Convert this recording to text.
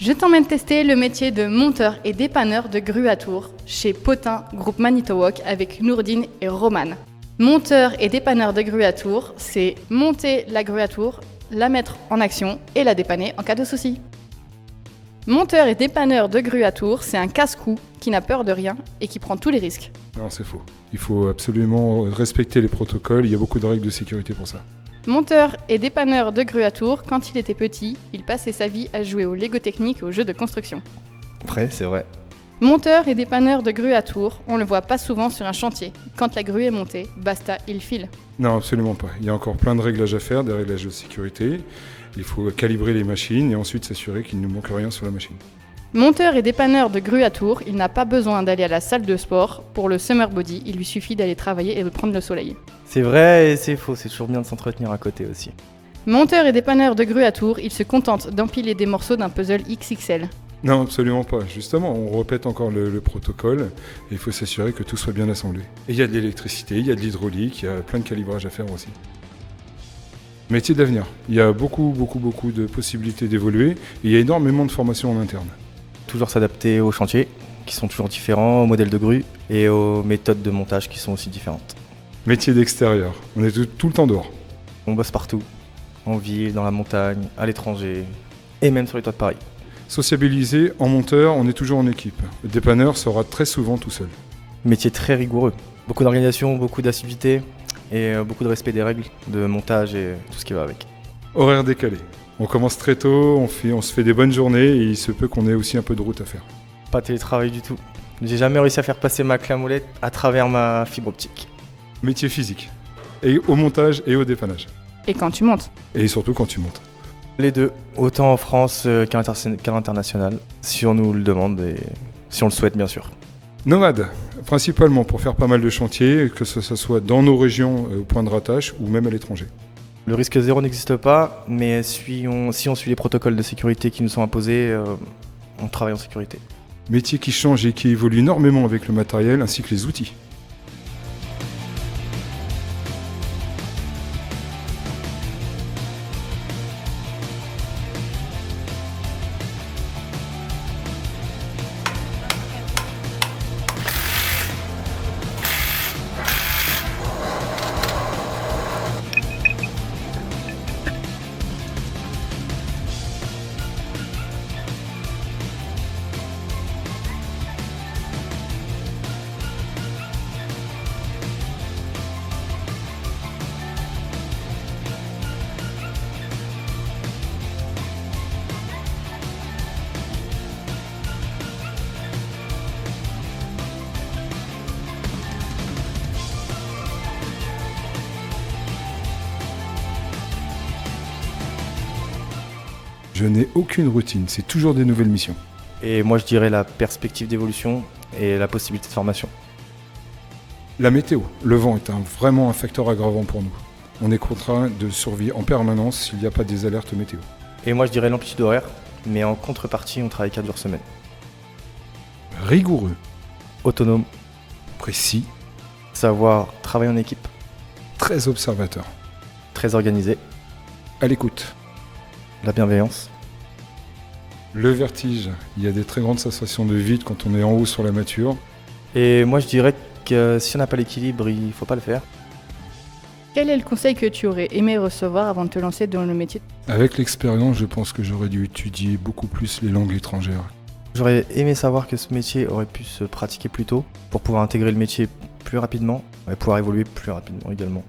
Je t'emmène tester le métier de monteur et dépanneur de grue à tour chez Potin, groupe Manitowok avec Nourdine et Roman. Monteur et dépanneur de grue à tour, c'est monter la grue à tour, la mettre en action et la dépanner en cas de souci. Monteur et dépanneur de grue à tour, c'est un casse-cou qui n'a peur de rien et qui prend tous les risques. Non, c'est faux. Il faut absolument respecter les protocoles, il y a beaucoup de règles de sécurité pour ça. Monteur et dépanneur de grue à tour, quand il était petit, il passait sa vie à jouer au Lego technique et aux jeux de construction. Vrai, c'est vrai. Monteur et dépanneur de grue à tour, on le voit pas souvent sur un chantier. Quand la grue est montée, basta, il file. Non, absolument pas. Il y a encore plein de réglages à faire, des réglages de sécurité. Il faut calibrer les machines et ensuite s'assurer qu'il ne manque rien sur la machine. Monteur et dépanneur de grue à tour, il n'a pas besoin d'aller à la salle de sport pour le summer body, il lui suffit d'aller travailler et de prendre le soleil. C'est vrai et c'est faux, c'est toujours bien de s'entretenir à côté aussi. Monteur et dépanneur de grue à tour, il se contente d'empiler des morceaux d'un puzzle XXL. Non, absolument pas. Justement, on répète encore le protocole et il faut s'assurer que tout soit bien assemblé. Et il y a de l'électricité, il y a de l'hydraulique, il y a plein de calibrages à faire aussi. Métier d'avenir. Il y a beaucoup de possibilités d'évoluer et il y a énormément de formations en interne. Toujours s'adapter aux chantiers, qui sont toujours différents, aux modèles de grue et aux méthodes de montage qui sont aussi différentes. Métier d'extérieur. On est tout le temps dehors. On bosse partout, en ville, dans la montagne, à l'étranger et même sur les toits de Paris. Sociabilisé, en monteur, on est toujours en équipe. Le dépanneur sera très souvent tout seul. Métier très rigoureux. Beaucoup d'organisation, beaucoup d'assiduité et beaucoup de respect des règles de montage et tout ce qui va avec. Horaire décalé. On commence très tôt, on se fait des bonnes journées et il se peut qu'on ait aussi un peu de route à faire. Pas télétravail du tout. J'ai jamais réussi à faire passer ma clé à molette à travers ma fibre optique. Métier physique. Et au montage et au dépannage. Et quand tu montes. Et surtout quand tu montes. Les deux, autant en France qu'à l'international, si on nous le demande et si on le souhaite bien sûr. Nomade, principalement pour faire pas mal de chantiers, que ce soit dans nos régions au point de rattache ou même à l'étranger. Le risque zéro n'existe pas, mais si on suit les protocoles de sécurité qui nous sont imposés, on travaille en sécurité. Métier qui change et qui évolue énormément avec le matériel ainsi que les outils. Je n'ai aucune routine, c'est toujours des nouvelles missions. Et moi je dirais la perspective d'évolution et la possibilité de formation. La météo, le vent est vraiment un facteur aggravant pour nous. On est contraint de survivre en permanence s'il n'y a pas des alertes météo. Et moi je dirais l'amplitude horaire, mais en contrepartie on travaille 4 jours semaine. Rigoureux, Autonome, précis, savoir travailler en équipe, très observateur, très organisé, à l'écoute. la bienveillance. Le vertige, il y a des très grandes sensations de vide quand on est en haut sur la mâture. Et moi je dirais que si on n'a pas l'équilibre, il faut pas le faire. Quel est le conseil que tu aurais aimé recevoir avant de te lancer dans le métier ? Avec l'expérience, je pense que j'aurais dû étudier beaucoup plus les langues étrangères. J'aurais aimé savoir que ce métier aurait pu se pratiquer plus tôt pour pouvoir intégrer le métier plus rapidement et pouvoir évoluer plus rapidement également.